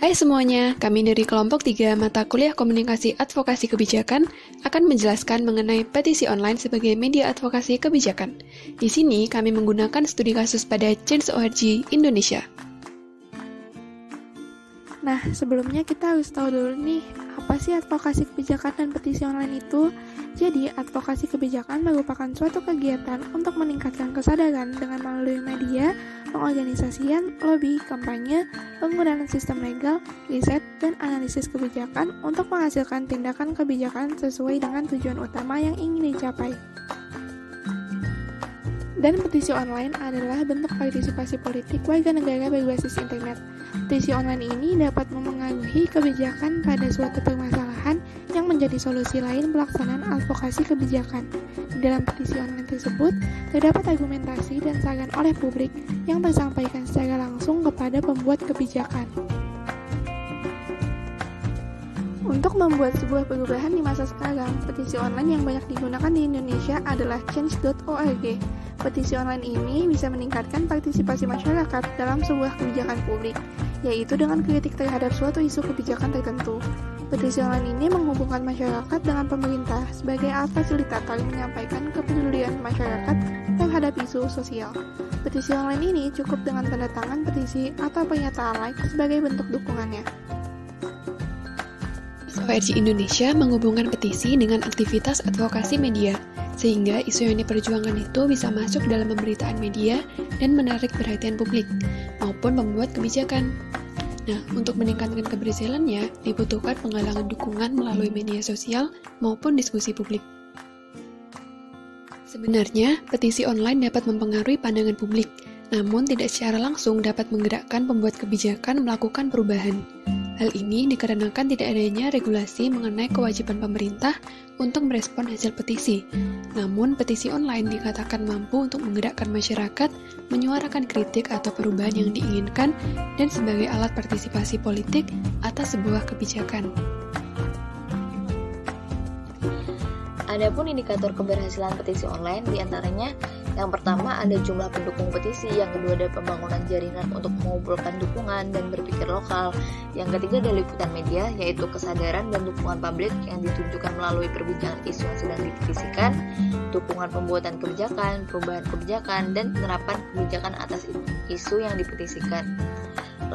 Hai semuanya, kami dari kelompok 3 mata kuliah Komunikasi Advokasi Kebijakan akan menjelaskan mengenai petisi online sebagai media advokasi kebijakan. Di sini kami menggunakan studi kasus pada Change.org Indonesia. Nah, sebelumnya kita harus tahu dulu nih, apa sih advokasi kebijakan dan petisi online itu? Jadi, advokasi kebijakan merupakan suatu kegiatan untuk meningkatkan kesadaran dengan melalui media, pengorganisasian, lobby, kampanye, penggunaan sistem legal, riset, dan analisis kebijakan untuk menghasilkan tindakan kebijakan sesuai dengan tujuan utama yang ingin dicapai. Dan petisi online adalah bentuk partisipasi politik warga negara berbasis internet. Petisi online ini dapat memengaruhi kebijakan pada suatu permasalahan yang menjadi solusi lain pelaksanaan advokasi kebijakan. Di dalam petisi online tersebut, terdapat argumentasi dan saran oleh publik yang tersampaikan secara langsung kepada pembuat kebijakan. Untuk membuat sebuah perubahan di masa sekarang, petisi online yang banyak digunakan di Indonesia adalah Change.org. Petisi online ini bisa meningkatkan partisipasi masyarakat dalam sebuah kebijakan publik, yaitu dengan kritik terhadap suatu isu kebijakan tertentu. Petisi online ini menghubungkan masyarakat dengan pemerintah sebagai alat fasilitator menyampaikan kepedulian masyarakat terhadap isu sosial. Petisi online ini cukup dengan tanda tangan petisi atau pernyataan like sebagai bentuk dukungannya. ORG Indonesia menghubungkan petisi dengan aktivitas advokasi media, sehingga isu yang diperjuangkan itu bisa masuk dalam pemberitaan media dan menarik perhatian publik, maupun pembuat kebijakan. Nah, untuk meningkatkan keberhasilannya, dibutuhkan penggalangan dukungan melalui media sosial maupun diskusi publik. Sebenarnya, petisi online dapat mempengaruhi pandangan publik, namun tidak secara langsung dapat menggerakkan pembuat kebijakan melakukan perubahan. Hal ini dikarenakan tidak adanya regulasi mengenai kewajiban pemerintah untuk merespon hasil petisi. Namun, petisi online dikatakan mampu untuk menggerakkan masyarakat, menyuarakan kritik atau perubahan yang diinginkan, dan sebagai alat partisipasi politik atas sebuah kebijakan. Adapun indikator keberhasilan petisi online diantaranya yang pertama ada jumlah pendukung petisi, yang kedua ada pembangunan jaringan untuk mengumpulkan dukungan dan berpikir lokal, yang ketiga ada liputan media yaitu kesadaran dan dukungan publik yang ditunjukkan melalui perbincangan isu yang sedang dipetisikan, dukungan pembuatan kebijakan, perubahan kebijakan, dan penerapan kebijakan atas isu yang dipetisikan.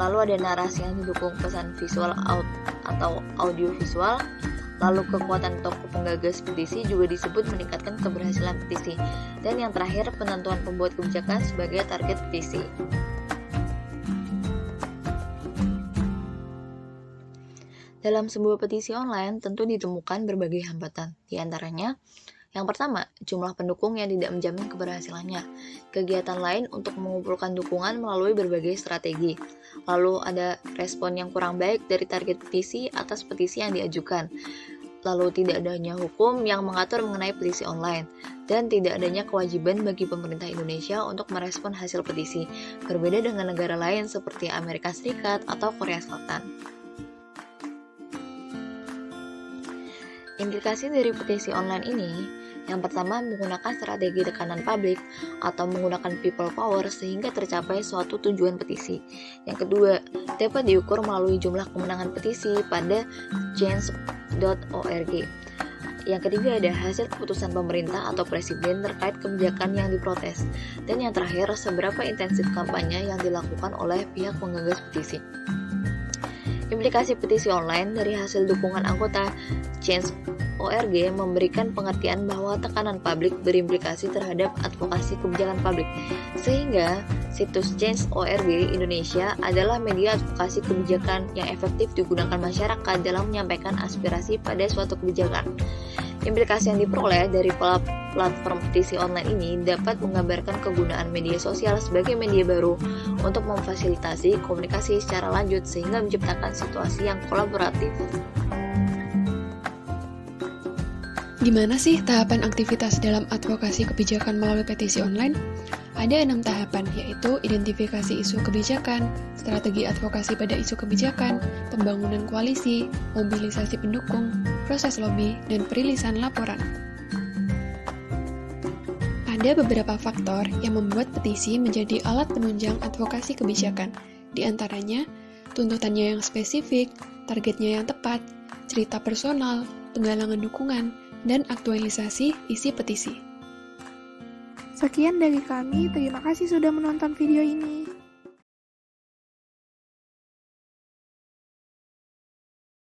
Lalu ada narasi yang didukung pesan visual atau audio visual. Lalu kekuatan tokoh penggagas petisi juga disebut meningkatkan keberhasilan petisi. Dan yang terakhir, penentuan pembuat kebijakan sebagai target petisi. Dalam sebuah petisi online tentu ditemukan berbagai hambatan. Di antaranya, yang pertama, jumlah pendukung yang tidak menjamin keberhasilannya. Kegiatan lain untuk mengumpulkan dukungan melalui berbagai strategi. Lalu ada respon yang kurang baik dari target petisi atas petisi yang diajukan. Lalu tidak adanya hukum yang mengatur mengenai petisi online. Dan tidak adanya kewajiban bagi pemerintah Indonesia untuk merespon hasil petisi. Berbeda dengan negara lain seperti Amerika Serikat atau Korea Selatan. Implikasi dari petisi online ini, yang pertama menggunakan strategi tekanan publik atau menggunakan people power sehingga tercapai suatu tujuan petisi. Yang kedua, dapat diukur melalui jumlah kemenangan petisi pada Change.org. Yang ketiga ada hasil keputusan pemerintah atau presiden terkait kebijakan yang diprotes. Dan yang terakhir, seberapa intensif kampanye yang dilakukan oleh pihak penggagas petisi. Implikasi petisi online dari hasil dukungan anggota Change.org memberikan pengertian bahwa tekanan publik berimplikasi terhadap advokasi kebijakan publik, sehingga situs Change.org Indonesia adalah media advokasi kebijakan yang efektif digunakan masyarakat dalam menyampaikan aspirasi pada suatu kebijakan. Implikasi yang diperoleh dari platform petisi online ini dapat menggambarkan kegunaan media sosial sebagai media baru untuk memfasilitasi komunikasi secara lanjut sehingga menciptakan situasi yang kolaboratif. Gimana sih tahapan aktivitas dalam advokasi kebijakan melalui petisi online? Ada 6 tahapan, yaitu identifikasi isu kebijakan, strategi advokasi pada isu kebijakan, pembangunan koalisi, mobilisasi pendukung, proses lobby, dan perilisan laporan. Ada beberapa faktor yang membuat petisi menjadi alat penunjang advokasi kebijakan. Di antaranya, tuntutannya yang spesifik, targetnya yang tepat, cerita personal, penggalangan dukungan, dan aktualisasi isi petisi. Sekian dari kami, terima kasih sudah menonton video ini.